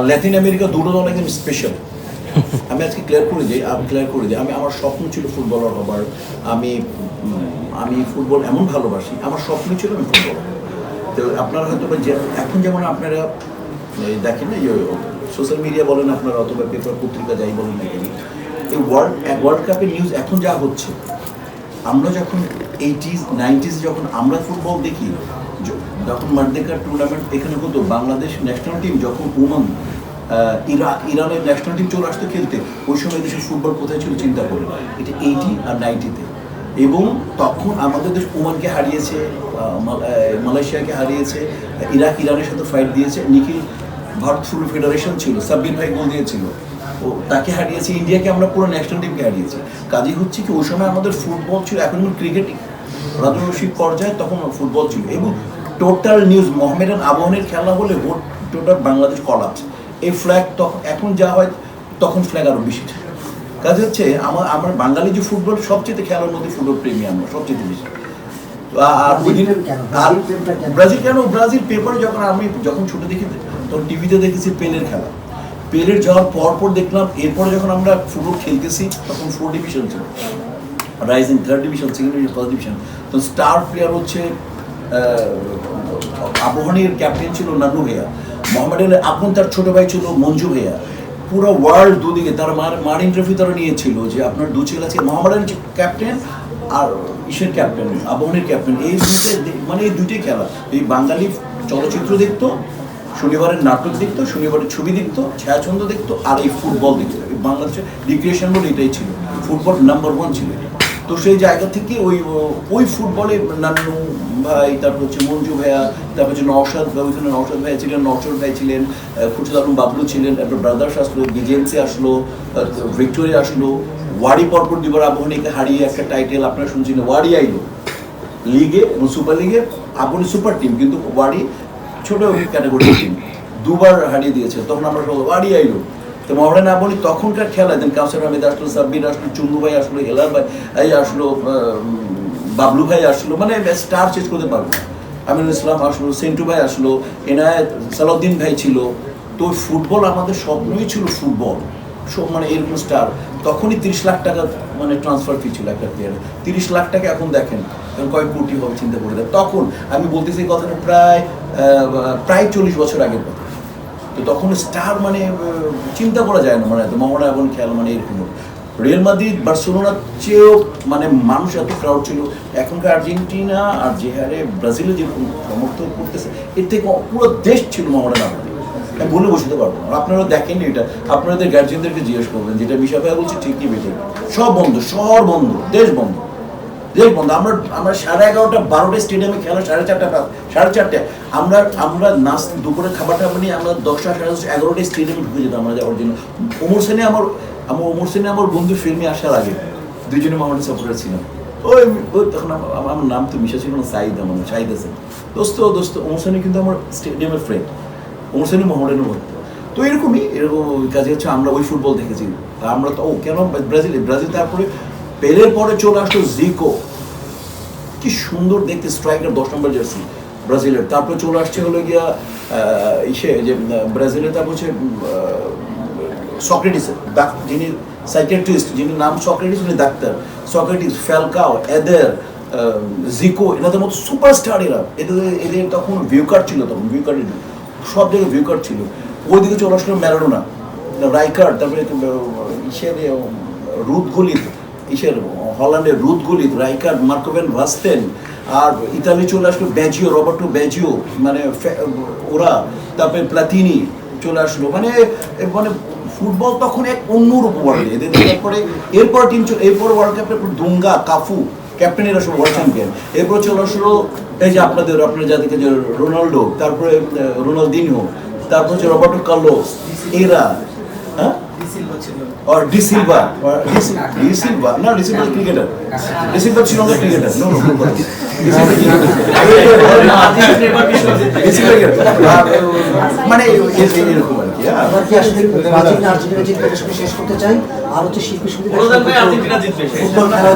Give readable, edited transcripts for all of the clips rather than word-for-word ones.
Latin America দুটো দল একদম স্পেশাল। আমি আজকে ক্লিয়ার করে দিই, আমি আমার স্বপ্ন ছিল ফুটবলার হবার। আমি ফুটবল এমন ভালোবাসি, আমার স্বপ্ন ছিল আমি ফুটবলার। তো আপনারা হয়তো এখন যেমন আপনারা দেখেন না, সোশ্যাল মিডিয়া বলেন আপনারা, অথবা পেপার পত্রিকা যাই বলেন না কেন, এই ওয়ার্ল্ড কাপের নিউজ এখন যা হচ্ছে, আমরা যখন 80s 90s যখন আমরা ফুটবল দেখি, যখন মার্দেকার টুর্নামেন্ট এখানে হতো, বাংলাদেশ ন্যাশনাল টিম যখন ইরানের ন্যাশনাল টিম চলে আসতো খেলতে, ওই সময় দেশের ফুটবল কোথায় ছিল চিন্তা করে, এটা 80 আর 90-তে। এবং তখন আমাদের দেশ ওমানকে হারিয়েছে, মালয়েশিয়াকে হারিয়েছে, ইরানের সাথে ফাইট দিয়েছে, নিখিল ভারত ফুটবল ফেডারেশন ছিল, সাব্বির ভাই গোল দিয়েছিল, ও তাকে হারিয়েছে, ইন্ডিয়াকে আমরা পুরো ন্যাশনাল টিমকে হারিয়েছি। কাজেই হচ্ছে কি, ওই সময় আমাদের ফুটবল ছিল, এখন ক্রিকেটিং রাজনৈতিক পর্যায়ে তখন ফুটবল ছিল। এবং টোটাল নিউজ মোহামেডান আবাহনীর খেলা বলে টোটাল বাংলাদেশ কলাপস। এই ফ্ল্যাগ তখন, এখন যা হয় তখন ফ্ল্যাগ আরও বেশি ছিল। কাজে হচ্ছে আমার বাঙালি যে ফুটবল, সবচেয়ে খেলার মধ্যে ফুটবল প্রেমী আমরা সবচেয়ে বেশি। আর ওই দিন ব্রাজিল কেন, ব্রাজিল পেপারে যখন ছোটো দেখি, তখন টিভিতে দেখেছি পেলের খেলা, পেলের যাওয়ার পর দেখলাম, এরপরে যখন আমরা ফুটবল খেলতেছি তখন 4 ডিভিশন ছিল, rising 3rd division, 2nd division, 1st division. তো স্টার প্লেয়ার হচ্ছে আবাহনীর ক্যাপ্টেন ছিল নানু ভাইয়া, মোহামেডানের আপন তার ছোটো ভাই ছিল মঞ্জু ভাইয়া। পুরো ওয়ার্ল্ড দুদিকে তার মার ইন্টারভিউ তারা নিয়েছিল যে আপনার দু ছেলে আছে, মোহামেডানের ক্যাপ্টেন আর ইসের ক্যাপ্টেন, আবাহনীর ক্যাপ্টেন, এই মানে এই দুইটাই খেলা। এই বাঙালি চলচ্চিত্র দেখতো, শনিবারের নাটক দেখতো, শনিবারের ছবি দেখতো, ছায়াছন্দ দেখতো, আর এই ফুটবল দেখতো। বাংলাদেশের রিক্রিয়েশন বলে এটাই ছিল, ফুটবল নাম্বার 1 ছিল। তো সেই জায়গা থেকে ওই ফুটবলে নান্নু ভাই, তারপর হচ্ছে মঞ্জু ভাইয়া, তারপর হচ্ছে নওশাদ ভাইয়া ছিলেন, নওশাদ ভাই ছিলেন, খুরশিদ আলম বাবলু ছিলেন, তারপর ব্রাদার্স আসলো, বিজেএমসি আসলো, ভিক্টোরিয়া আসলো, ওয়ারি পরপর দুবার আবাহনীকে হারিয়ে একটা টাইটেল আপনারা শুনছিলেন, ওয়ারি আইলো লিগে এবং সুপার লিগে, আবাহনী সুপার টিম, কিন্তু ওয়ারি ছোট ক্যাটাগরির টিম, দুবার হারিয়ে দিয়েছে। তখন আমরা সবাই ওয়ারি আইলো। তো মোহামেডান আবাহনী তখনকার খেলা, দেন কাউসার আহমেদ আসলো, সাব্বির আসলো, চুন্নু ভাই আসলো, হেলাল ভাই আসলো, বাবলু ভাই আসলো, মানে স্টার চেঞ্জ করতে পারবো, আমিনুল ইসলাম আসলো, সেন্টু ভাই আসলো, এনায়েত সালাউদ্দিন ভাই ছিল। তো ফুটবল আমাদের স্বপ্নই ছিল, ফুটবল মানে এরকম স্টার। তখনই 30 লাখ টাকা মানে ট্রান্সফার ফি ছিল একটা প্লেয়ারের। 30 লাখ টাকা এখন দেখেন কয়েক কোটি হবে, চিন্তা করে দেয়। তখন আমি বলতেছি কথাটা প্রায় 40 বছর আগের কথা। তো তখন স্টার মানে চিন্তা করা যায় না, মানে মোহামেডান এবং খেলা মানে এরকম। রিয়াল মাদ্রিদ, বার্সেলোনার চেয়েও মানে মানুষ এত ক্রাউড ছিল। এখনকার আর্জেন্টিনা আর যে হারে ব্রাজিলে যেরকম সমর্থন করতেছে, এর থেকে পুরো দেশ ছিল মোহামেডান আবাহনী। আমি বলে বসতে পারবো না, আপনারা দেখেননি এটা, আপনাদের গার্জিয়ানদেরকে জিজ্ঞেস করবেন, যেটা মিশা ভাই বলছে ঠিকই বেটে। সব বন্ধ, শহর বন্ধ, দেশ বন্ধ, দেশ বন্ধ। আমরা 11:30 12টা স্টেডিয়ামে খেলা, 4:30 আমরা নাচ দুপুরে খাবারটা নিয়ে আমরা 10টা 11:30 স্টেডিয়ামে ঢুকে যেতাম আমরা যাওয়ার জন্য। ওমর সেনে আমার বন্ধু ফিল্মে আসার আগে দুজনে মোহামেডান সাপোর্টার ছিলাম। ওই তখন আমার নাম তো মিশা ছিল না, সাইদ আছে দোস্ত ওমর সেনে কিন্তু আমার স্টেডিয়ামের ফ্রেন্ড, ওমর সেনে মোহামেডানের ভক্ত। তো এরকম কাজে হচ্ছে আমরা ওই ফুটবল দেখেছি। আমরা তো কেন ব্রাজিল, তারপরে পেলের পরে চলে আসলো জিকো, কি সুন্দর দেখতে স্ট্রাইকার, 10 নম্বর জার্সি ব্রাজিলের। তারপরে চলে আসছে হলো গিয়া যে ব্রাজিলের, তারপর হচ্ছে সক্রেটিস, যিনি সাইকিয়াট্রিস্ট, যিনি নাম সক্রেটিস, উনি ডাক্তার। সক্রেটিস, ফ্যালকাও, এদের, জিকো, এনাদের মতো সুপারস্টার এরা। এদের তখন ভিউ কার্ড ছিল, তখন ভিউ কার্ড সব জায়গায় ভিউ কার্ড ছিল। ওইদিকে চলে আসলো ম্যারাডোনা, রাইকার্ড, তারপরে রুদ গলিত, হল্যান্ডের রুদ গলিত, রাইকার্ড, মার্কো ভ্যান বাস্টেন। আর ইতালি চলে আসলো রবার্টো ব্যাজিও, মানে ওরা, তারপরে প্লাতিনি চলে আসলো। মানে ফুটবল তখন এক অন্যরূপ ওয়ার্ল্ডে এদের। তারপরে এরপর ওয়ার্ল্ড কাপের দুঙ্গা, কাফু ক্যাপ্টেনের আসলো ওয়ার্ল্ড চ্যাম্পিয়ন। এরপর চলে আসলো এই যে আপনার যাদেরকে যে রোনাল্ডো, তারপরে রোনালদিনহো, তারপর হচ্ছে রবার্টো কার্লোস, এরা, হ্যাঁ, or De Silva না, De Silva cricketer, De Silva ছিল না ক্রিকেটার, মানে এরকম আর Yeah. আমরা কি আসলে ব্রাজিল না আর্জেন্টিনা জিতবে এটা সঙ্গে শেষ করতে চাই। আর হচ্ছে শিল্পী সমিতি ফুটবল খেলা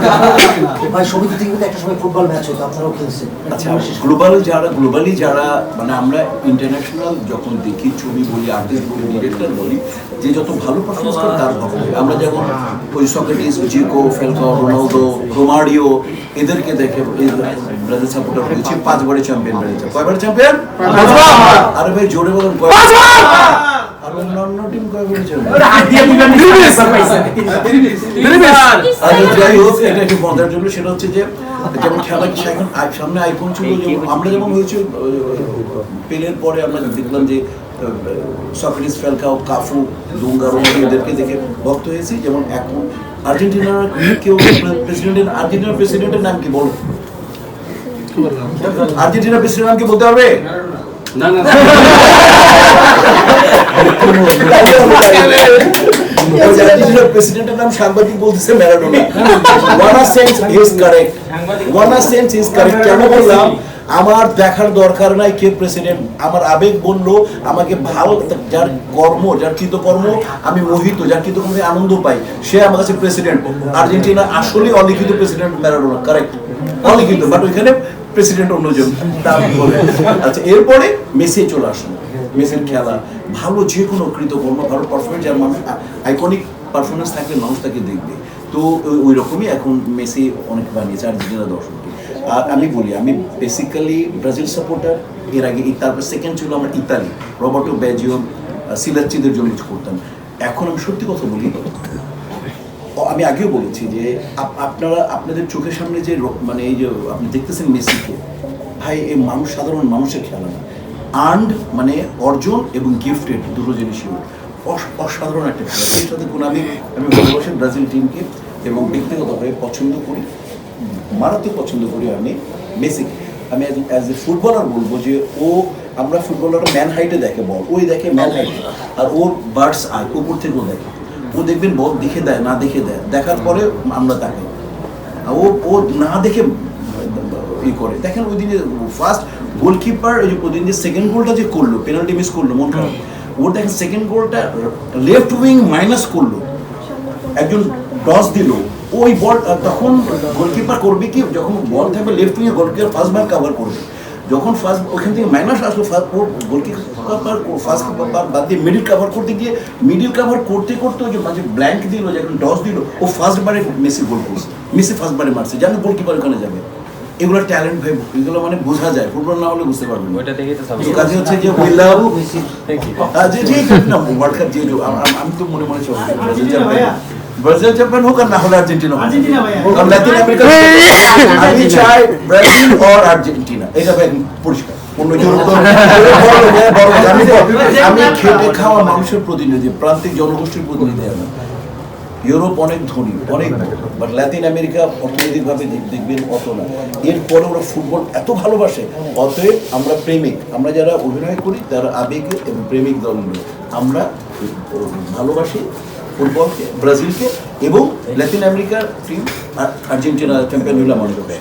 ভাই সমিতি থেকে কিন্তু একটা সময় ফুটবল ম্যাচ হতো, আপনারাও খেলছেন। আচ্ছা, গ্লোবালি যারা মানে আমরা ইন্টারন্যাশনাল যখন দেখি, ছবি বলি, আর্টিস্ট বলি, ডিরেক্টর বলি, যে যত ভালো পারফরমেন্স করে তার হবে। আমরা যেমন ওই সক্রেটিস, জিকো, ফেলকাও, রোনালদো, রোমারিও এদেরকে দেখে ব্রাজিল সাপোর্টার হয়েছে, 5 বারের চ্যাম্পিয়ন বেড়েছে। কয়বার চ্যাম্পিয়ন? আরে ভাই জোরে বলুন, আর অন্যান্য টিম কয়বার চ্যাম্পিয়ন? যাই হোক, এটা একটু মজার জন্য সেটা হচ্ছে যে যেমন খেলা এখন সামনে আইকন ছিল, যেমন আমরা যেমন হয়েছে পেলের পরে আমরা দেখলাম যে সক্রেটিস, ফেলকাও, কাফু, দুঙ্গা, রোমারি এদেরকে দেখে ভক্ত হয়েছি। যেমন এখন আর্জেন্টিনার কেউ আর্জেন্টিনার প্রেসিডেন্টের নাম কি বলো? আর্জেন্টিনার প্রেসিডেন্টের নাম কি বলতে পারবে? না না প্রেসিডেন্টের নাম সাংবাদিক বলতেছে Maradona. One sense is correct, কেন বললাম? আমার দেখার দরকার নাই কে প্রেসিডেন্ট, আমার আবেগ বললো আমাকে ভালো, যার কর্ম, যার কৃতকর্ম আমি মোহিত, যার কৃতকর্মে আনন্দ পাই, সে আমার কাছে প্রেসিডেন্ট। আর্জেন্টিনা আসলে অলিখিত প্রেসিডেন্ট ম্যারাডোনা, কারেক্ট, অলিখিত, বাট ওইখানে প্রেসিডেন্ট অন্যজন। আচ্ছা, এরপরে মেসি চলে আসলো। মেসির খেলা ভালো, যে কোনো কৃতকর্ম ভালো পারফরমেন্স, যার মানুষ আইকনিক পারফরমেন্স থাকলে মানুষ তাকে দেখবে। তো ওই রকমই এখন মেসি অনেক বানিয়েছে আর্জেন্টিনা দর্শককে। আর আমি বলি, আমি বেসিক্যালি ব্রাজিল সাপোর্টার। এর আগে তারপর সেকেন্ড ছিল আমার ইতালি, রবার্টো ব্যাজিও, সিলাচ্চিদের জন্য কিছু করতাম। এখন আমি সত্যি কথা বলি, আমি আগেও বলেছি যে আপনাদের চোখের সামনে যে মানে এই যে আপনি দেখতেছেন মেসিকে, ভাই এই মানুষ সাধারণ মানুষের খেলা না, আর্নড মানে অর্জন এবং গিফটেড দুটো জিনিসই অসাধারণ একটা খেলা। এর সাথে কোনো আমি ভালোবাসি ব্রাজিল টিমকে এবং ব্যক্তিগতভাবে পছন্দ করি, মারাত্মক পছন্দ করি আমি মেসিকে। আমি অ্যাজ এ ফুটবলার বলবো যে আমরা ফুটবলার ম্যান হাইটে দেখে বল, ওই দেখে ম্যান হাইটে, আর ওর বার্ডস আই উপর থেকেও দেখে। ও দেখবেন বল দেখে দেয়, না দেখে দেয়, দেখার পরে আমরা তাকে ও না দেখে ই করে। দেখেন ওই দিনে ফার্স্ট গোলকিপার ওই দিন যে সেকেন্ড গোলটা যে করলো, পেনাল্টি মিস করলো, মন খারাপ। ওর দেখেন সেকেন্ড গোলটা লেফট উইং মাইনাস করলো, একজন টস দিল, ওই বল তখন গোলকিপার করবে কি, যখন বল থাকবে লেফট উইংয়ে গোলকিপার ফার্স্ট বার কাভার করবে, যখন ফার্স্ট ওখান থেকে মাইনাস আসলো, গোলকিপার ফার্স্ট বাদ দিয়ে মিডিল কাভার করতে গিয়ে মিডিল কাভার করতে করতে ওই যে মাঝে ব্ল্যাঙ্ক দিল, যখন টস দিল, ও ফার্স্ট বারে মেসি গোল করছে, মেসি ফার্স্ট বারে মারছে, জানো গোলকিপার ওখানে যাবে। এগুলো ট্যালেন্ট ভাই, এগুলো মানে বোঝা যায়, ফুটবল না হলে বুঝতে পারবেন। ওইটা দেখেই তো তো কাজে হচ্ছে যে উই লাভ যে না ওয়ার্ল্ড কাপ যে আমি তো মনে চলছে ব্রাজিল চ্যাম্পিয়ন হোক আর না হলে আর্জেন্টিনা হোক, কারণ লাতিন আমেরিকা আমি চাই ব্রাজিল আর আর্জেন্টিনা, এটা ভাই পরিষ্কার। অন্য আমি খেটে খাওয়া মানুষের প্রতিনিধি, প্রান্তিক জনগোষ্ঠীর প্রতিনিধি। আমি ইউরোপ অনেক ধনী, অনেক, বাট লাতিন আমেরিকা অর্থনৈতিকভাবে দেখবেন অত না। এরপরে ওরা ফুটবল এত ভালোবাসে, অতএব আমরা প্রেমিক, আমরা যারা অভিনয় করি তারা আবেগ এবং প্রেমিক দলগুলো, আমরা ভালোবাসি ফুটবলকে, ব্রাজিলকে এবং লাতিন আমেরিকার টিম আর্জেন্টিনা চ্যাম্পিয়ন হলে মনে করবে।